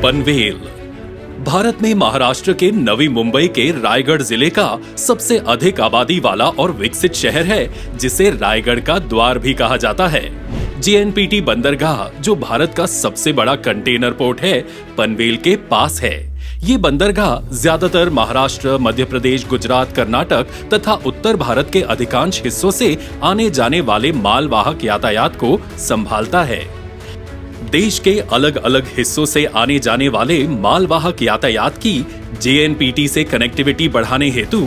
पनवेल भारत में महाराष्ट्र के नवी मुंबई के रायगढ़ जिले का सबसे अधिक आबादी वाला और विकसित शहर है, जिसे रायगढ़ का द्वार भी कहा जाता है। जेएनपीटी बंदरगाह, जो भारत का सबसे बड़ा कंटेनर पोर्ट है, पनवेल के पास है। ये बंदरगाह ज्यादातर महाराष्ट्र, मध्य प्रदेश, गुजरात, कर्नाटक तथा उत्तर भारत के अधिकांश हिस्सों से आने जाने वाले मालवाहक यातायात को संभालता है। देश के अलग अलग हिस्सों से आने जाने वाले मालवाहक यातायात की जेएनपीटी से कनेक्टिविटी बढ़ाने हेतु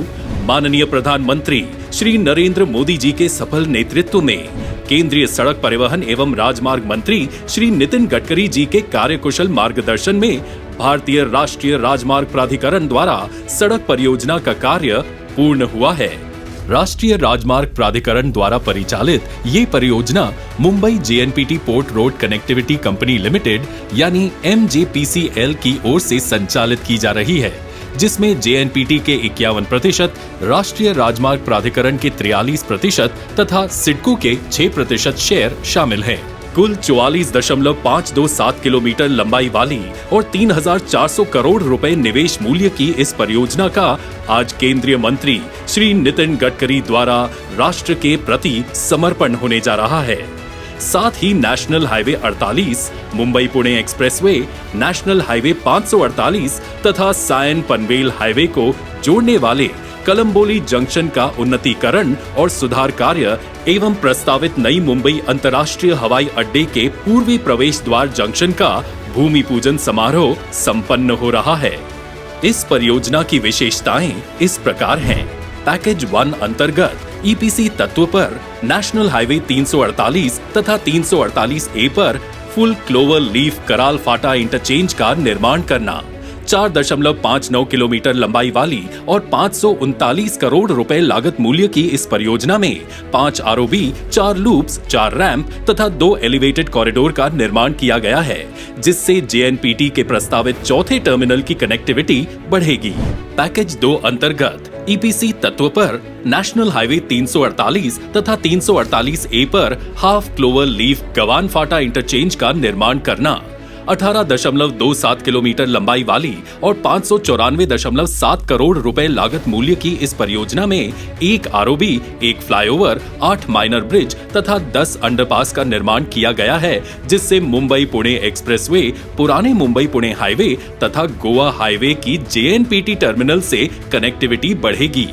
माननीय प्रधानमंत्री श्री नरेंद्र मोदी जी के सफल नेतृत्व में केंद्रीय सड़क परिवहन एवं राजमार्ग मंत्री श्री नितिन गडकरी जी के कार्यकुशल मार्गदर्शन में भारतीय राष्ट्रीय राजमार्ग प्राधिकरण द्वारा सड़क परियोजना का कार्य पूर्ण हुआ है। राष्ट्रीय राजमार्ग प्राधिकरण द्वारा परिचालित ये परियोजना Mumbai JNPT port road connectivity company limited यानी MJPCL की ओर से संचालित की जा रही है, जिसमें जेएनपीटी के 51%, राष्ट्रीय राजमार्ग प्राधिकरण के 43% तथा सिडको के 6% शेयर शामिल हैं। कुल 44.527 किलोमीटर लंबाई वाली और 3,400 करोड़ रुपए निवेश मूल्य की इस परियोजना का आज केंद्रीय मंत्री श्री नितिन गडकरी द्वारा राष्ट्र के प्रति समर्पण होने जा रहा है। साथ ही national highway 48, Mumbai Pune expressway, national highway 548 तथा सायन पनवेल हाईवे को जोड़ने वाले कलम्बोली जंक्शन का उन्नतीकरण और सुधार कार्य एवं प्रस्तावित नई मुंबई अंतर्राष्ट्रीय हवाई अड्डे के पूर्वी प्रवेश द्वार जंक्शन का भूमि पूजन समारोह संपन्न हो रहा है। इस परियोजना की विशेषताएं इस प्रकार हैं। पैकेज 1 अंतर्गत ईपीसी तत्व पर नेशनल हाईवे 348 तथा 348A पर फुल क्लोवर लीफ कराल फाटा इंटरचेंज का निर्माण करना, 4.59 किलोमीटर लंबाई वाली और 539 करोड़ रुपए लागत मूल्य की इस परियोजना में 5 ROB, 4 लूप्स, 4 रैंप तथा 2 एलिवेटेड कॉरिडोर का निर्माण किया गया है, जिससे जेएनपीटी के प्रस्तावित चौथे टर्मिनल की कनेक्टिविटी बढ़ेगी। पैकेज 2 अंतर्गत ईपीसी तत्व पर नेशनल हाईवे 348 तथा 348A पर हाफ क्लोवर लीफ गवान फाटा इंटरचेंज का निर्माण करना, 18.27 किलोमीटर लंबाई वाली और 594.7 करोड़ रुपए लागत मूल्य की इस परियोजना में 1 ROB, 1 फ्लाईओवर, 8 माइनर ब्रिज तथा 10 अंडरपास का निर्माण किया गया है, जिससे मुंबई पुणे एक्सप्रेसवे, पुराने मुंबई पुणे हाईवे तथा गोवा हाईवे की जेएनपीटी टर्मिनल से कनेक्टिविटी बढ़ेगी।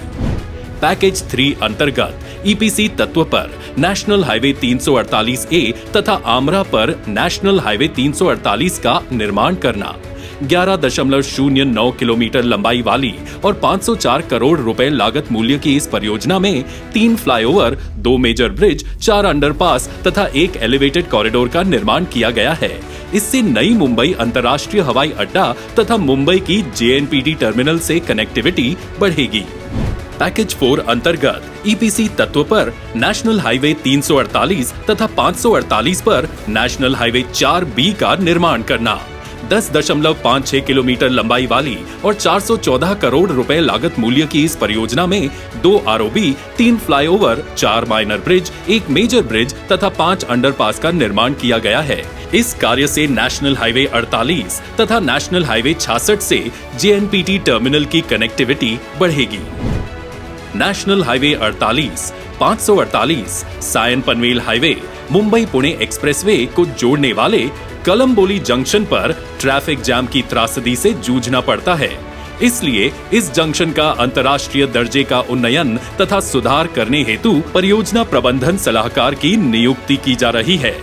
पैकेज 3 अंतर्गत ईपीसी तत्व पर नेशनल हाईवे 348A तथा आमरा पर नेशनल हाईवे 348 का निर्माण करना, 11.09 किलोमीटर लंबाई वाली और 504 करोड़ रुपए लागत मूल्य की इस परियोजना में 3 फ्लाईओवर, 2 मेजर ब्रिज, 4 अंडरपास तथा 1 एलिवेटेड कॉरिडोर का निर्माण किया गया है। इससे नई मुंबई अंतर्राष्ट्रीय हवाई अड्डा तथा मुंबई की जेएनपीटी टर्मिनल से कनेक्टिविटी बढ़ेगी। पैकेज 4 अंतर्गत ईपीसी तत्व पर नेशनल हाईवे 348 तथा 548 पर नेशनल हाईवे 4B का निर्माण करना, 10.56 किलोमीटर लंबाई वाली और 414 करोड़ रुपए लागत मूल्य की इस परियोजना में 2 ROB, 3 flyover, 4 minor bridge, 1 major bridge तथा 5 अंडरपास का निर्माण किया गया है। इस कार्य से नेशनल हाईवे 48 तथा नेशनल हाईवे 66 से जेएनपीटी टर्मिनल की कनेक्टिविटी बढ़ेगी। National highway 48, 548, Sion Panvel highway, Mumbai Pune expressway को जोड़ने वाले कलम्बोली जंक्शन पर ट्रैफिक जाम की त्रासदी से जूझना पड़ता है। इसलिए इस जंक्शन का अंतर्राष्ट्रीय दर्जे का उन्नयन तथा सुधार करने हेतु परियोजना प्रबंधन सलाहकार की नियुक्ति की जा रही है।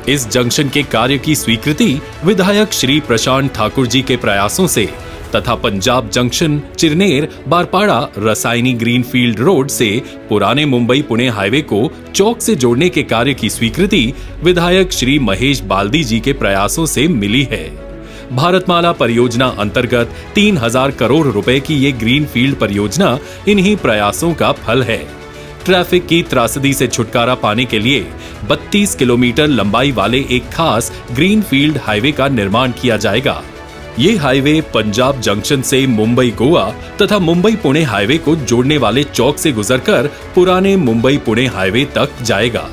इस जंक्शन के कार्य की स्वीकृति विधायक श्री प्रशांत ठाकुर जी के प्रयासों से तथा Punjab junction, Chirner, बारपाड़ा, Rasayani greenfield road से पुराने मुंबई पुणे हाईवे को चौक से जोड़ने के कार्य की स्वीकृति विधायक श्री महेश बाल्दी जी के प्रयासों से मिली है। भारतमाला परियोजना अंतर्गत 3,000 करोड़ रुपए की ये ग्रीनफील्ड परियोजना इन्हीं प्रयासों का फल है। ट्रैफिक की त्रासदी से छुटकारा पाने के लिए 32 किलोमीटर लंबाई वाले एक खास ग्रीनफील्ड हाईवे का निर्माण किया जाएगा। ये हाईवे पंजाब जंक्शन से मुंबई गोवा तथा मुंबई पुणे हाईवे को जोड़ने वाले चौक से गुजरकर पुराने मुंबई पुणे हाईवे तक जाएगा।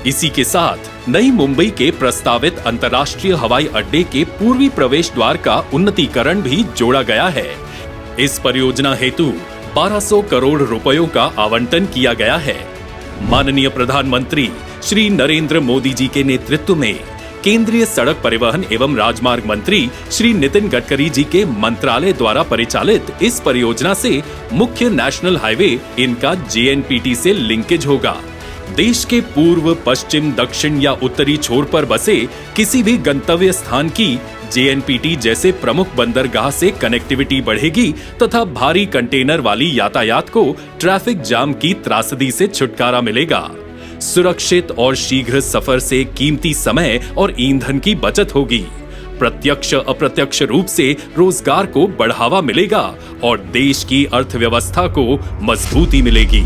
इसी के साथ नई मुंबई के प्रस्तावित अंतर्राष्ट्रीय हवाई अड्डे के पूर्वी प्रवेश द्वार का उन्नतीकरण भी जोड़ा गया है। इस परियोजना हेतु 1200 करोड़ रुपयों का आवंटन किया गया है। माननीय प्रधानमंत्री श्री नरेंद्र मोदी जी के नेतृत्व में केंद्रीय सड़क परिवहन एवं राजमार्ग मंत्री श्री नितिन गडकरी जी के मंत्रालय द्वारा परिचालित इस परियोजना से मुख्य नेशनल हाईवे इनका JNPT से लिंकेज होगा। देश के पूर्व, पश्चिम, दक्षिण या उत्तरी छोर पर बसे किसी भी गंतव्य स्थान की JNPT जैसे प्रमुख बंदरगाह से कनेक्टिविटी बढ़ेगी तथा भारी कंटेनर वाली यातायात को ट्रैफिक जाम की त्रासदी से छुटकारा मिलेगा। सुरक्षित और शीघ्र सफर से कीमती समय और ईंधन की बचत होगी। प्रत्यक्ष अप्रत्यक्ष रूप से रोजगार को बढ़ावा मिलेगा और देश की अर्थव्यवस्था को मजबूती मिलेगी।